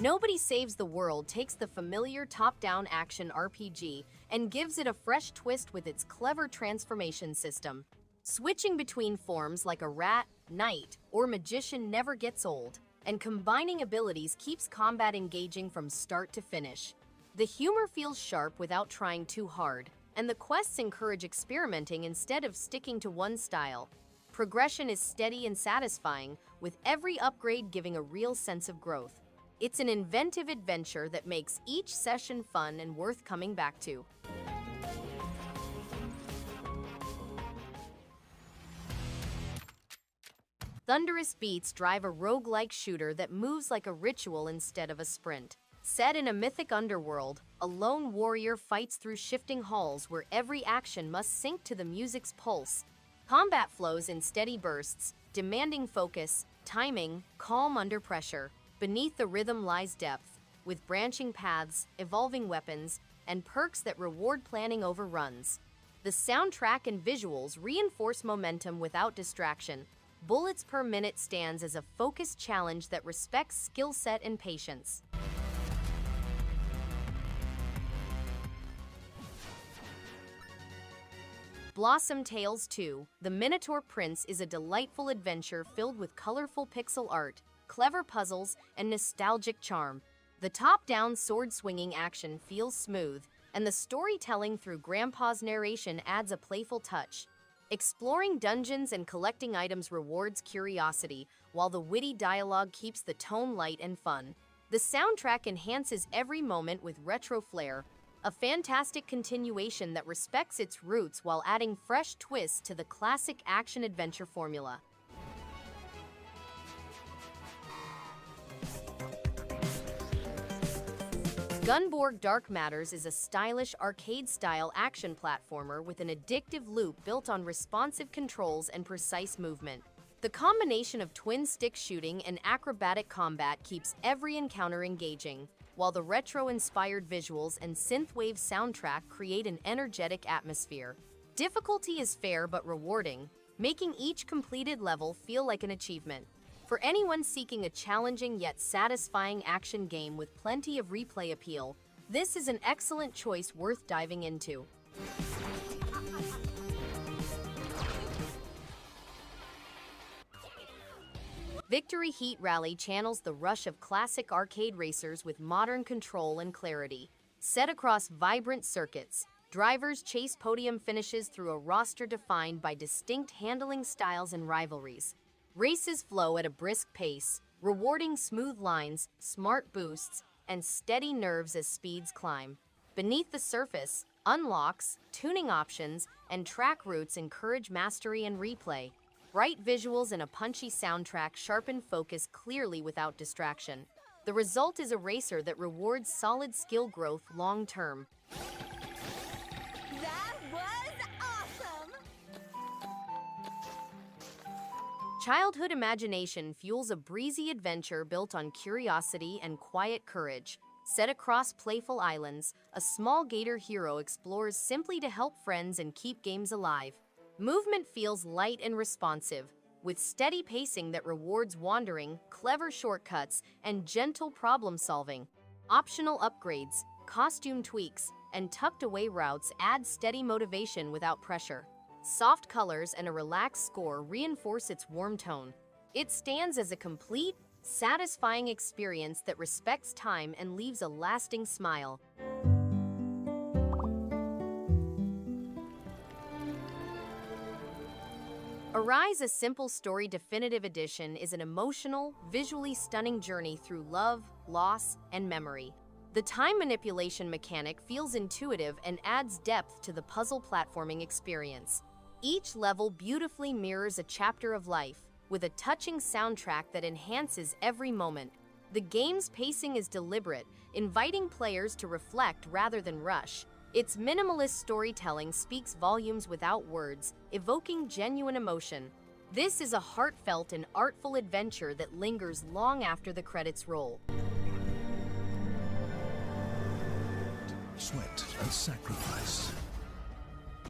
Nobody Saves the World takes the familiar top-down action RPG and gives it a fresh twist with its clever transformation system. Switching between forms like a rat, knight, or magician never gets old, and combining abilities keeps combat engaging from start to finish. The humor feels sharp without trying too hard, and the quests encourage experimenting instead of sticking to one style. Progression is steady and satisfying, with every upgrade giving a real sense of growth. It's an inventive adventure that makes each session fun and worth coming back to. Thunderous Beats drive a roguelike shooter that moves like a ritual instead of a sprint. Set in a mythic underworld, a lone warrior fights through shifting halls where every action must sync to the music's pulse. Combat flows in steady bursts, demanding focus, timing, calm under pressure. Beneath the rhythm lies depth, with branching paths, evolving weapons, and perks that reward planning over runs. The soundtrack and visuals reinforce momentum without distraction. Bullets per minute stands as a focused challenge that respects skill set and patience. Blossom Tales 2: The Minotaur Prince is a delightful adventure filled with colorful pixel art, clever puzzles, and nostalgic charm. The top-down sword-swinging action feels smooth, and the storytelling through Grandpa's narration adds a playful touch. Exploring dungeons and collecting items rewards curiosity, while the witty dialogue keeps the tone light and fun. The soundtrack enhances every moment with retro flair, a fantastic continuation that respects its roots while adding fresh twists to the classic action-adventure formula. Gunborg Dark Matters is a stylish arcade-style action platformer with an addictive loop built on responsive controls and precise movement. The combination of twin-stick shooting and acrobatic combat keeps every encounter engaging, while the retro-inspired visuals and synthwave soundtrack create an energetic atmosphere. Difficulty is fair but rewarding, making each completed level feel like an achievement. For anyone seeking a challenging yet satisfying action game with plenty of replay appeal, this is an excellent choice worth diving into. Victory Heat Rally channels the rush of classic arcade racers with modern control and clarity. Set across vibrant circuits, drivers chase podium finishes through a roster defined by distinct handling styles and rivalries. Races flow at a brisk pace, rewarding smooth lines, smart boosts, and steady nerves as speeds climb. Beneath the surface, unlocks, tuning options, and track routes encourage mastery and replay. Bright visuals and a punchy soundtrack sharpen focus clearly without distraction. The result is a racer that rewards solid skill growth long-term. That was awesome! Childhood imagination fuels a breezy adventure built on curiosity and quiet courage. Set across playful islands, a small gator hero explores simply to help friends and keep games alive. Movement feels light and responsive, with steady pacing that rewards wandering, clever shortcuts, and gentle problem-solving. Optional upgrades, costume tweaks, and tucked-away routes add steady motivation without pressure. Soft colors and a relaxed score reinforce its warm tone. It stands as a complete, satisfying experience that respects time and leaves a lasting smile. Arise: A Simple Story Definitive Edition is an emotional, visually stunning journey through love, loss, and memory. The time manipulation mechanic feels intuitive and adds depth to the puzzle platforming experience. Each level beautifully mirrors a chapter of life, with a touching soundtrack that enhances every moment. The game's pacing is deliberate, inviting players to reflect rather than rush. Its minimalist storytelling speaks volumes without words, evoking genuine emotion. This is a heartfelt and artful adventure that lingers long after the credits roll. Sweat and sacrifice.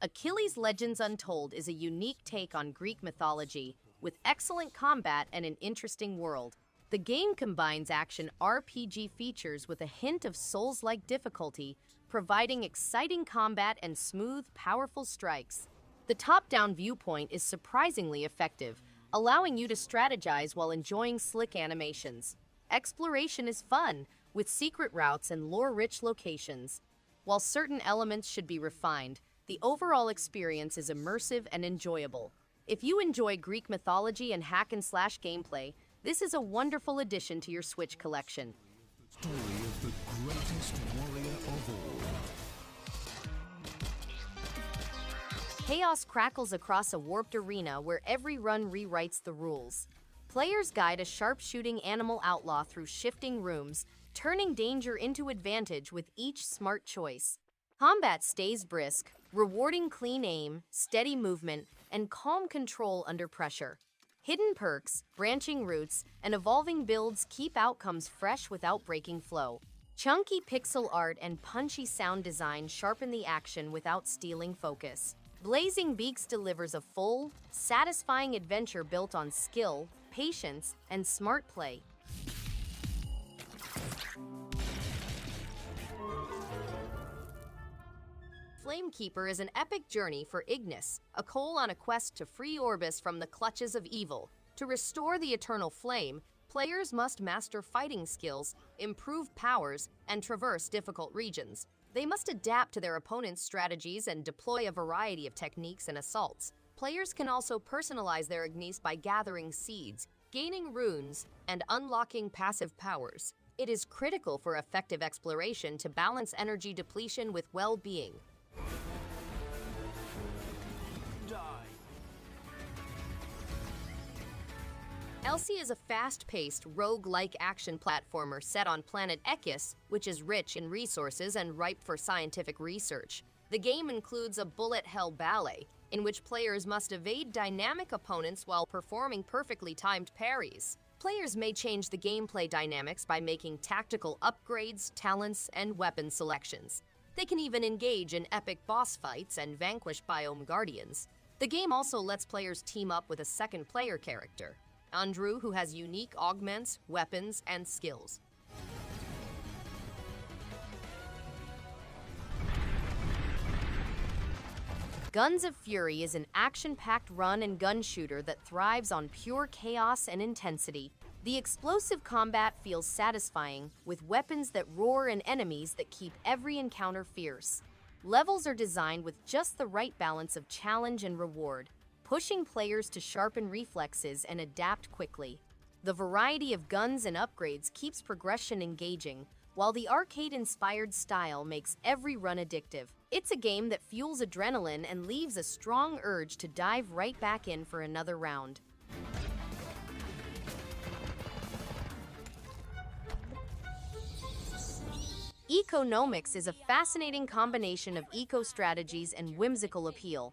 Achilles Legends Untold is a unique take on Greek mythology, with excellent combat and an interesting world. The game combines action RPG features with a hint of Souls-like difficulty, providing exciting combat and smooth, powerful strikes. The top-down viewpoint is surprisingly effective, allowing you to strategize while enjoying slick animations. Exploration is fun, with secret routes and lore-rich locations. While certain elements should be refined, the overall experience is immersive and enjoyable. If you enjoy Greek mythology and hack-and-slash gameplay, this is a wonderful addition to your Switch collection. Story of the greatest warrior of all. Chaos crackles across a warped arena where every run rewrites the rules. Players guide a sharpshooting animal outlaw through shifting rooms, turning danger into advantage with each smart choice. Combat stays brisk, rewarding clean aim, steady movement, and calm control under pressure. Hidden perks, branching routes, and evolving builds keep outcomes fresh without breaking flow. Chunky pixel art and punchy sound design sharpen the action without stealing focus. Blazing Beaks delivers a full, satisfying adventure built on skill, patience, and smart play. Flamekeeper is an epic journey for Ignis, a Cole on a quest to free Orbis from the clutches of evil. To restore the eternal flame, players must master fighting skills, improve powers, and traverse difficult regions. They must adapt to their opponent's strategies and deploy a variety of techniques and assaults. Players can also personalize their Ignis by gathering seeds, gaining runes, and unlocking passive powers. It is critical for effective exploration to balance energy depletion with well-being. Elsie is a fast-paced, rogue-like action platformer set on planet Achilles, which is rich in resources and ripe for scientific research. The game includes a bullet hell ballet, in which players must evade dynamic opponents while performing perfectly timed parries. Players may change the gameplay dynamics by making tactical upgrades, talents, and weapon selections. They can even engage in epic boss fights and vanquish biome guardians. The game also lets players team up with a second player character, Andrew, who has unique augments, weapons, and skills. Guns of Fury is an action-packed run-and-gun shooter that thrives on pure chaos and intensity. The explosive combat feels satisfying, with weapons that roar and enemies that keep every encounter fierce. Levels are designed with just the right balance of challenge and reward, pushing players to sharpen reflexes and adapt quickly. The variety of guns and upgrades keeps progression engaging, while the arcade-inspired style makes every run addictive. It's a game that fuels adrenaline and leaves a strong urge to dive right back in for another round. EcoGnomix is a fascinating combination of eco-strategies and whimsical appeal.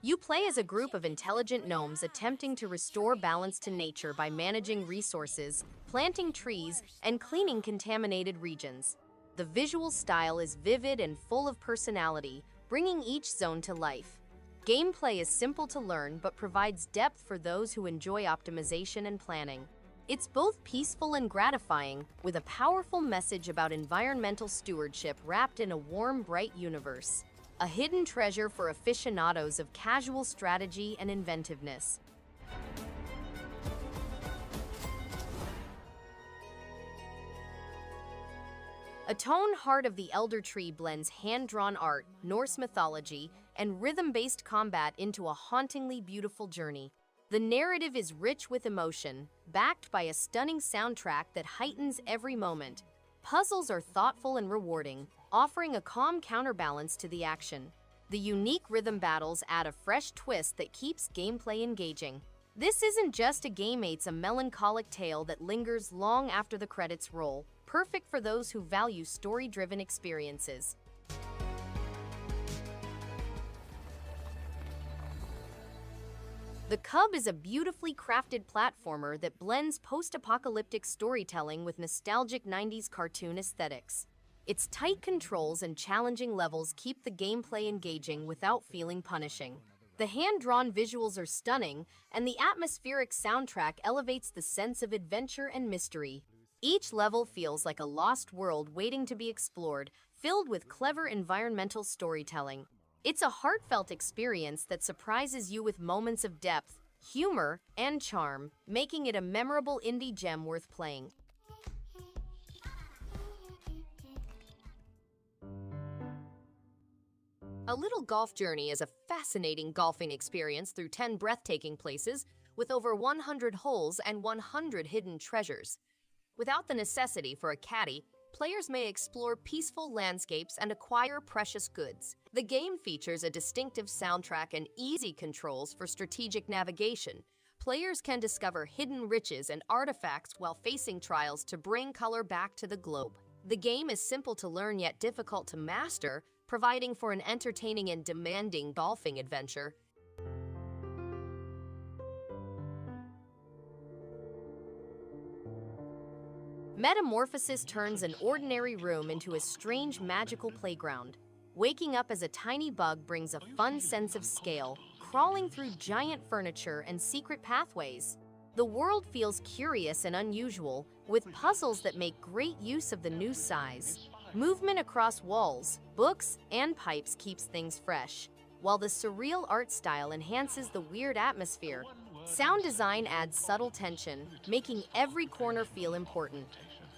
You play as a group of intelligent gnomes attempting to restore balance to nature by managing resources, planting trees, and cleaning contaminated regions. The visual style is vivid and full of personality, bringing each zone to life. Gameplay is simple to learn but provides depth for those who enjoy optimization and planning. It's both peaceful and gratifying, with a powerful message about environmental stewardship wrapped in a warm, bright universe. A hidden treasure for aficionados of casual strategy and inventiveness. ATONE Heart of the Elder Tree blends hand-drawn art, Norse mythology, and rhythm-based combat into a hauntingly beautiful journey. The narrative is rich with emotion, backed by a stunning soundtrack that heightens every moment. Puzzles are thoughtful and rewarding, offering a calm counterbalance to the action. The unique rhythm battles add a fresh twist that keeps gameplay engaging. This isn't just a game, it's a melancholic tale that lingers long after the credits roll, perfect for those who value story-driven experiences. The Cub is a beautifully crafted platformer that blends post-apocalyptic storytelling with nostalgic 90s cartoon aesthetics. Its tight controls and challenging levels keep the gameplay engaging without feeling punishing. The hand-drawn visuals are stunning, and the atmospheric soundtrack elevates the sense of adventure and mystery. Each level feels like a lost world waiting to be explored, filled with clever environmental storytelling. It's a heartfelt experience that surprises you with moments of depth, humor, and charm, making it a memorable indie gem worth playing. A Little Golf Journey is a fascinating golfing experience through 10 breathtaking places with over 100 holes and 100 hidden treasures. Without the necessity for a caddy, players may explore peaceful landscapes and acquire precious goods. The game features a distinctive soundtrack and easy controls for strategic navigation. Players can discover hidden riches and artifacts while facing trials to bring color back to the globe. The game is simple to learn yet difficult to master, providing for an entertaining and demanding golfing adventure. Metamorphosis turns an ordinary room into a strange magical playground. Waking up as a tiny bug brings a fun sense of scale, crawling through giant furniture and secret pathways. The world feels curious and unusual, with puzzles that make great use of the new size. Movement across walls, books, and pipes keeps things fresh, while the surreal art style enhances the weird atmosphere. Sound design adds subtle tension, making every corner feel important.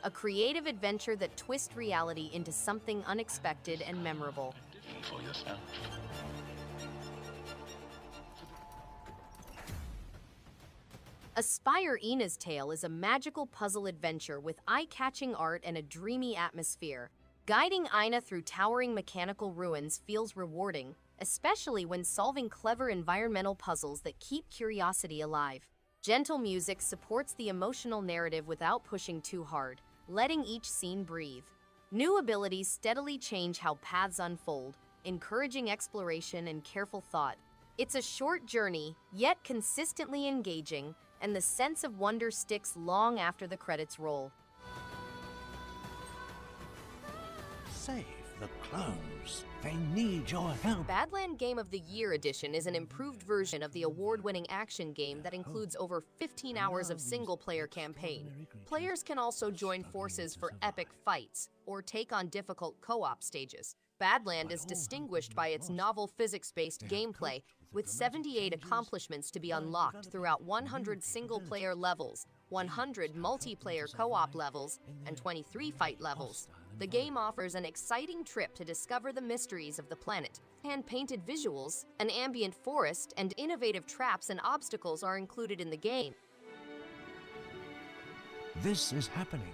A creative adventure that twists reality into something unexpected and memorable. Aspire Ina's Tale is a magical puzzle adventure with eye-catching art and a dreamy atmosphere. Guiding Ina through towering mechanical ruins feels rewarding, especially when solving clever environmental puzzles that keep curiosity alive. Gentle music supports the emotional narrative without pushing too hard, letting each scene breathe. New abilities steadily change how paths unfold, encouraging exploration and careful thought. It's a short journey, yet consistently engaging, and the sense of wonder sticks long after the credits roll. Save the clones. They need your help. Badland Game of the Year Edition is an improved version of the award-winning action game that includes over 15 hours of single-player campaign. Players can also join forces for epic fights or take on difficult co-op stages. Badland is distinguished by its novel physics-based gameplay, with 78 accomplishments to be unlocked throughout 100 single-player levels, 100 multiplayer co-op levels, and 23 fight levels. The game offers an exciting trip to discover the mysteries of the planet. Hand-painted visuals, an ambient forest, and innovative traps and obstacles are included in the game. This is happening.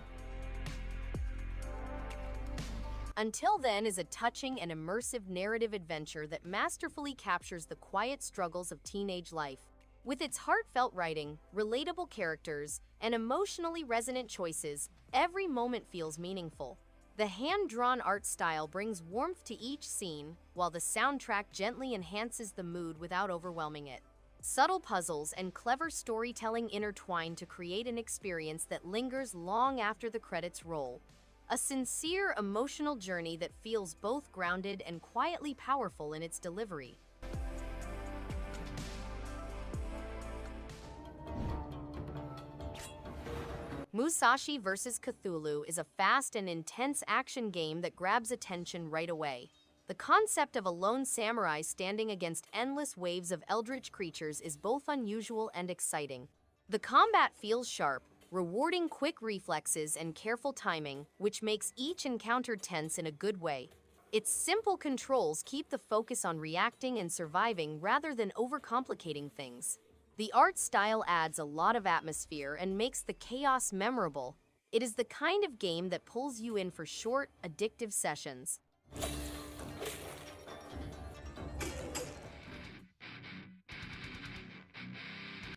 Until Then is a touching and immersive narrative adventure that masterfully captures the quiet struggles of teenage life. With its heartfelt writing, relatable characters, and emotionally resonant choices, every moment feels meaningful. The hand-drawn art style brings warmth to each scene, while the soundtrack gently enhances the mood without overwhelming it. Subtle puzzles and clever storytelling intertwine to create an experience that lingers long after the credits roll. A sincere, emotional journey that feels both grounded and quietly powerful in its delivery. Musashi vs. Cthulhu is a fast and intense action game that grabs attention right away. The concept of a lone samurai standing against endless waves of eldritch creatures is both unusual and exciting. The combat feels sharp, rewarding quick reflexes and careful timing, which makes each encounter tense in a good way. Its simple controls keep the focus on reacting and surviving rather than overcomplicating things. The art style adds a lot of atmosphere and makes the chaos memorable. It is the kind of game that pulls you in for short, addictive sessions.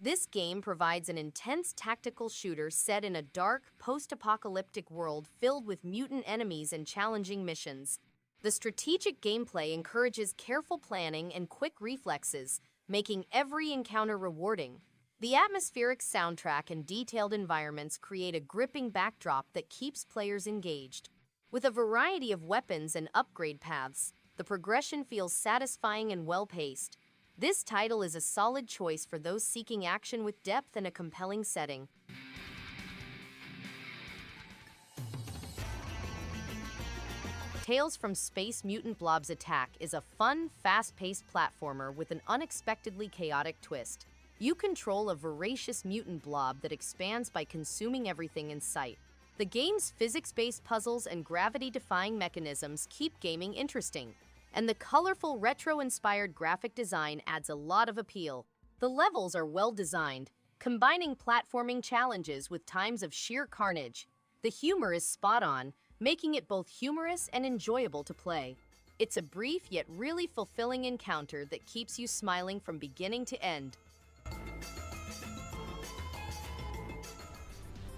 This game provides an intense tactical shooter set in a dark, post-apocalyptic world filled with mutant enemies and challenging missions. The strategic gameplay encourages careful planning and quick reflexes, making every encounter rewarding. The atmospheric soundtrack and detailed environments create a gripping backdrop that keeps players engaged. With a variety of weapons and upgrade paths, the progression feels satisfying and well-paced. This title is a solid choice for those seeking action with depth and a compelling setting. Tales from Space Mutant Blobs Attack is a fun, fast-paced platformer with an unexpectedly chaotic twist. You control a voracious mutant blob that expands by consuming everything in sight. The game's physics-based puzzles and gravity-defying mechanisms keep gaming interesting, and the colorful, retro-inspired graphic design adds a lot of appeal. The levels are well-designed, combining platforming challenges with times of sheer carnage. The humor is spot-on, making it both humorous and enjoyable to play. It's a brief yet really fulfilling encounter that keeps you smiling from beginning to end.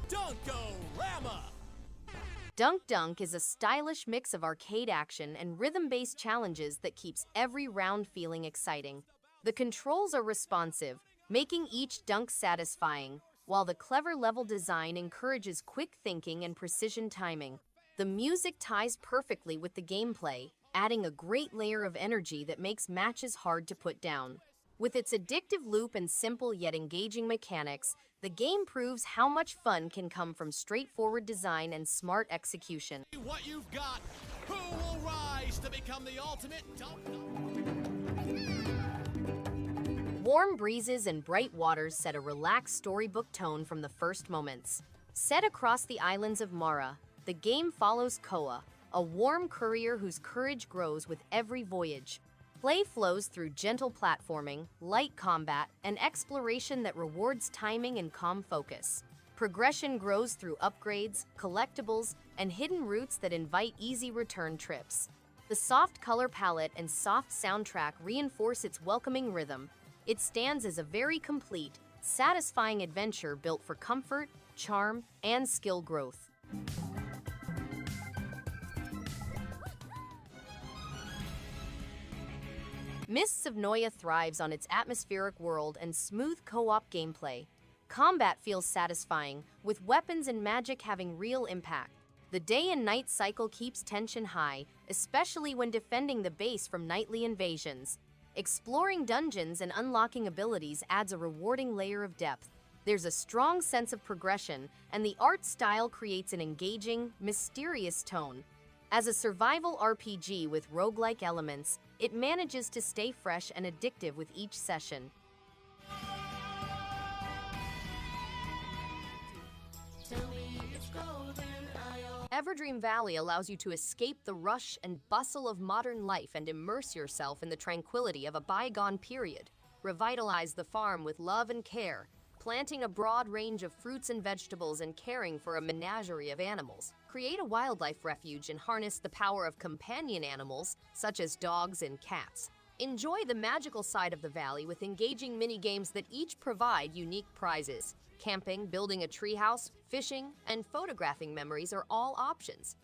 Dunk-O-Rama! Dunk Dunk is a stylish mix of arcade action and rhythm-based challenges that keeps every round feeling exciting. The controls are responsive, making each dunk satisfying, while the clever level design encourages quick thinking and precision timing. The music ties perfectly with the gameplay, adding a great layer of energy that makes matches hard to put down. With its addictive loop and simple yet engaging mechanics, the game proves how much fun can come from straightforward design and smart execution. What you've got, who will rise to become the ultimate dunk? Warm breezes and bright waters set a relaxed storybook tone from the first moments. Set across the islands of Mara, the game follows Koa, a warm courier whose courage grows with every voyage. Play flows through gentle platforming, light combat, and exploration that rewards timing and calm focus. Progression grows through upgrades, collectibles, and hidden routes that invite easy return trips. The soft color palette and soft soundtrack reinforce its welcoming rhythm. It stands as a very complete, satisfying adventure built for comfort, charm, and skill growth. Mists of Noyah thrives on its atmospheric world and smooth co-op gameplay. Combat feels satisfying, with weapons and magic having real impact. The day and night cycle keeps tension high, especially when defending the base from nightly invasions. Exploring dungeons and unlocking abilities adds a rewarding layer of depth. There's a strong sense of progression, and the art style creates an engaging, mysterious tone. As a survival RPG with roguelike elements, it manages to stay fresh and addictive with each session. Everdream Valley allows you to escape the rush and bustle of modern life and immerse yourself in the tranquility of a bygone period. Revitalize the farm with love and care, planting a broad range of fruits and vegetables and caring for a menagerie of animals. Create a wildlife refuge and harness the power of companion animals, such as dogs and cats. Enjoy the magical side of the valley with engaging mini-games that each provide unique prizes. Camping, building a treehouse, fishing, and photographing memories are all options.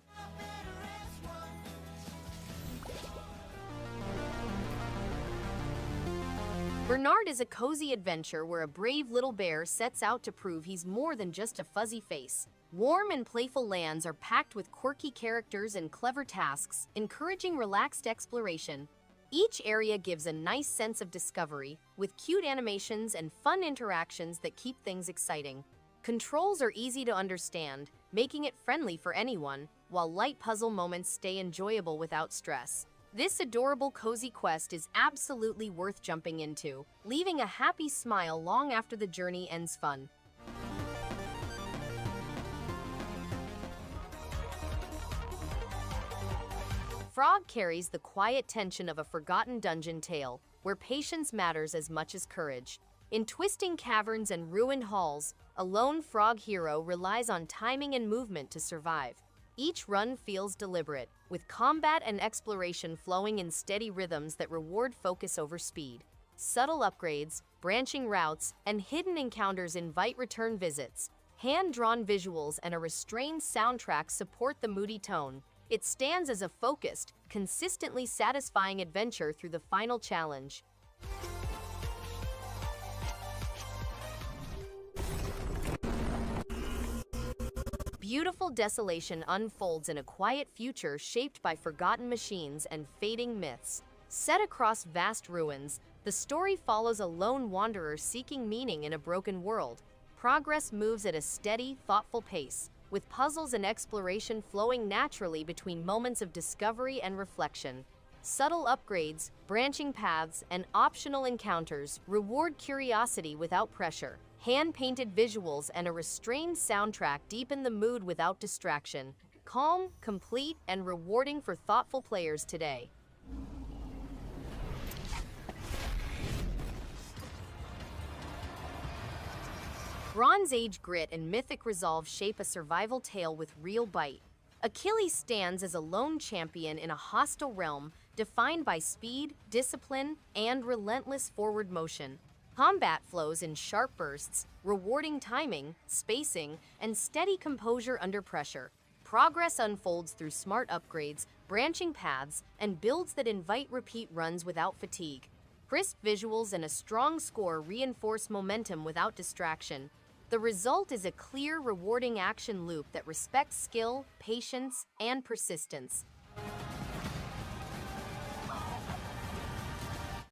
Bearnard is a cozy adventure where a brave little bear sets out to prove he's more than just a fuzzy face. Warm and playful lands are packed with quirky characters and clever tasks, encouraging relaxed exploration. Each area gives a nice sense of discovery, with cute animations and fun interactions that keep things exciting. Controls are easy to understand, making it friendly for anyone, while light puzzle moments stay enjoyable without stress. This adorable cozy quest is absolutely worth jumping into, leaving a happy smile long after the journey ends fun. FROGUE carries the quiet tension of a forgotten dungeon tale, where patience matters as much as courage. In twisting caverns and ruined halls, a lone frog hero relies on timing and movement to survive. Each run feels deliberate, with combat and exploration flowing in steady rhythms that reward focus over speed. Subtle upgrades, branching routes, and hidden encounters invite return visits. Hand-drawn visuals and a restrained soundtrack support the moody tone. It stands as a focused, consistently satisfying adventure through the final challenge. Beautiful desolation unfolds in a quiet future shaped by forgotten machines and fading myths. Set across vast ruins, The story follows a lone wanderer seeking meaning in a broken world. Progress moves at a steady, thoughtful pace, with puzzles and exploration flowing naturally between moments of discovery and reflection. Subtle upgrades, branching paths, and optional encounters reward curiosity without pressure. Hand-painted visuals and a restrained soundtrack deepen the mood without distraction. Calm, complete, and rewarding for thoughtful players today. Bronze Age grit and mythic resolve shape a survival tale with real bite. Achilles stands as a lone champion in a hostile realm defined by speed, discipline, and relentless forward motion. Combat flows in sharp bursts, rewarding timing, spacing, and steady composure under pressure. Progress unfolds through smart upgrades, branching paths, and builds that invite repeat runs without fatigue. Crisp visuals and a strong score reinforce momentum without distraction. The result is a clear, rewarding action loop that respects skill, patience, and persistence.